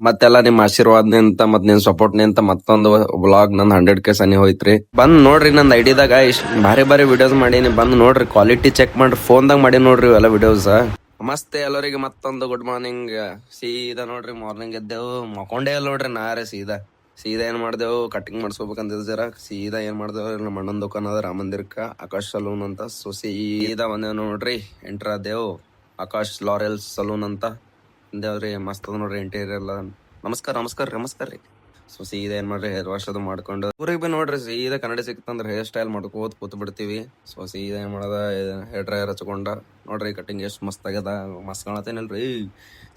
ಮತ್ತೆಲ್ಲ ನಿಮ್ ಆಶೀರ್ವಾದನಿಂತ ಮತ್ ನಿಮ್ ಸಪೋರ್ಟ್ನಿಂತ ಮತ್ತೊಂದು ವ್ಲಾಗ್ ನಂದ್ 100K ಸನಿ ಹೋಯ್ತ್ರಿ. ಬಂದ್ ನೋಡ್ರಿ ನಂದ್ ಐಡಿದಾಗ ಇಷ್ಟ ಭಾರಿ ಭಾರಿ ವಿಡಿಯೋಸ್ ಮಾಡೀನಿ. ಬಂದ್ ನೋಡ್ರಿ, ಕ್ವಾಲಿಟಿ ಚೆಕ್ ಮಾಡ್ರಿ. ಫೋನ್ದಾಗ ಮಾಡಿ ನೋಡ್ರಿ ಎಲ್ಲ ವಿಡಿಯೋಸ್. ನಮಸ್ತೆ ಎಲ್ಲರಿಗೆ, ಮತ್ತೊಂದು ಗುಡ್ ಮಾರ್ನಿಂಗ್. ಸೀದಾ ನೋಡ್ರಿ ಮಾರ್ನಿಂಗ್ ಎದ್ದೆವು, ಮಕೊಂಡೇ ಇಲ್ಲ ನೋಡ್ರಿ. ನಾರೇ ಸೀದಾ ಏನ್ ಮಾಡ್ದೇವು, ಕಟಿಂಗ್ ಮಾಡ್ಸ್ಕೊಬೇಕಂತ ಜರ. ಸೀದಾ ಏನ್ ಮಾಡ್ದೇವು, ನಮ್ಮ ಅಣ್ಣನ ದುಕಾನ್ ಅದ ರಾಮ ಮಂದಿರಕ್ಕ, ಆಕಾಶ್ ಸಲೂನ್ ಅಂತ. ಸೊ ಸೀದಾ ಬಂದೇವ್ ನೋಡ್ರಿ. ಎಂಟ್ರ್ ಆದೇವು ಆಕಾಶ್ ಲಾರೆಲ್ ಸಲೂನ್ ಅಂತ ದೇವ್ರಿ. ಮಸ್ತ್ ಅದ ನೋಡ್ರಿ ಇಂಟೀರಿಯರ್ ಎಲ್ಲ. ನಮಸ್ಕಾರ ರೀ. ಸೊ ಸೀದಾ ಏನ್ ಮಾಡ್ರಿ, ಹೇರ್ ವಾಶ್ ಅದು ಮಾಡ್ಕೊಂಡು ಊರಿಗೆ ಬಿ ನೋಡ್ರಿ. ಸೀದಾ ಕನ್ನಡಿ ಸಿಕ್ತಂದ್ರೆ ಹೇರ್ ಸ್ಟೈಲ್ ಮಾಡ್ಕೋತ ಕೂತ್ ಬಿಡ್ತೀವಿ. ಸೊ ಸೀದಾ ಏನ್ ಮಾಡದ, ಹೇರ್ ಡ್ರೈಯರ್ ಹಚ್ಕೊಂಡ ನೋಡ್ರಿ. ಕಟಿಂಗ್ ಎಷ್ಟು ಮಸ್ತ್ ಆಗ್ಯದ, ಮಸ್ತ್ ಕಾಣತೇನಲ್ರಿ.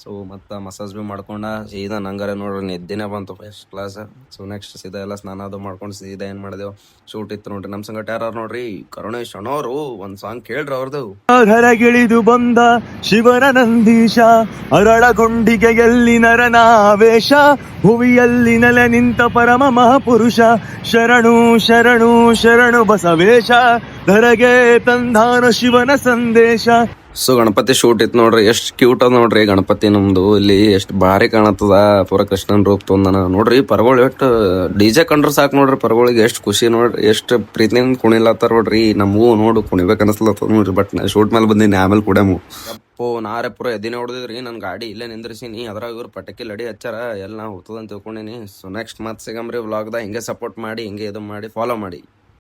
ಸೊ ಮತ್ತ ಮಸಾಜ್ ಬಿ ಮಾಡ್ಕೊಂಡ ಸೀದಾ ನಂಗಾರ ನೋಡ್ರಿ ನಿದ್ದಿನೇ ಬಂತು ಫಸ್ಟ್ ಕ್ಲಾಸ್. ಸೊ ನೆಕ್ಸ್ಟ್ ಸೀದಾ ಎಲ್ಲ ಸ್ನಾನ ಅದು ಮಾಡ್ಕೊಂಡು ಸೀದಾ ಏನ್ ಮಾಡಿದೆವು, ಶೂಟ್ ಇತ್ತು ನೋಡ್ರಿ. ನಮ್ ಸಂಗಟ ಯಾರು ನೋಡ್ರಿ, ಕರುಣೇಶ್ ಅಣ್ಣವ್ರು. ಒಂದ್ ಸಾಂಗ್ ಕೇಳ್ರಿ ಅವ್ರದ್ದು. ಗಿಳಿದು ಬಂದ ಶಿವನ ನಂದೀಶ, ಅರಳಗುಂಡಿಗೆಯಲ್ಲಿ ನರನಾವೇಶ, ಹುವಿಯಲ್ಲಿ ನೆಲೆ ನಿಂತ ಪರಮ ಮಹಾಪುರುಷ, ಶರಣು ಶರಣು ಶರಣು ಬಸವೇಶ, ಧರೆಗೆ ತಂದಾನ ಶಿವನ ಸಂದೇಶ. ಸೊ ಗಣಪತಿ ಶೂಟ್ ಇತ್ತು ನೋಡ್ರಿ. ಎಷ್ಟ್ ಕ್ಯೂಟ್ ಅದ ನೋಡ್ರಿ ಗಣಪತಿ ನಮ್ದು. ಇಲ್ಲಿ ಎಷ್ಟ್ ಭಾರಿ ಕಾಣತ್ತದ, ಪೂರ ಕೃಷ್ಣನ್ ರೂಪ ತೊಂದನ ನೋಡ್ರಿ. ಪರಗಳು ಎಷ್ಟು ಡಿಜೆ ಕಂಡ್ರ ಸಾಕು ನೋಡ್ರಿ. ಪರಗಳಿಗೆ ಎಷ್ಟು ಖುಷಿ ನೋಡ್ರಿ, ಎಷ್ಟು ಪ್ರೀತಿಯಿಂದ ಕುಣಿಲತ್ತಾರ ನೋಡ್ರಿ. ನಮಗೂ ನೋಡು ಕುಣಿಬೇಕು ಅನಸ್ಲತ್ತದ ನೋಡ್ರಿ. ಬಟ್ ಶೂಟ್ ಮೇಲೆ ಬಂದಿನಿ, ಆಮೇಲೆ ಕುಡಿಯಮು. ಅಪ್ಪೋ ನಾರೇ ಪೂರ ಎದಿನೇ ಹೊಡೆದಿದ್ರಿ. ನನ್ ಗಾಡಿ ಇಲ್ಲೇ ನಿಂದ್ರಿಸಿನಿ, ಅದ್ರಾಗ ಇವ್ರು ಪಟಕಿ ಲಡಿ ಹಚ್ಚಾರ. ಎಲ್ಲ ಹೋಗ್ತದಂತ ತಿಳ್ಕೊಂಡಿನಿ. ಸೊ ನೆಕ್ಸ್ಟ್ ಮತ್ ಸಿಗಮ್ರಿ ವ್ಲಾಗ್ದಾಗ. ಹಿಂಗೆ ಸಪೋರ್ಟ್ ಮಾಡಿ, ಹಿಂಗೆ ಇದು ಮಾಡಿ, ಫಾಲೋ ಮಾಡಿ.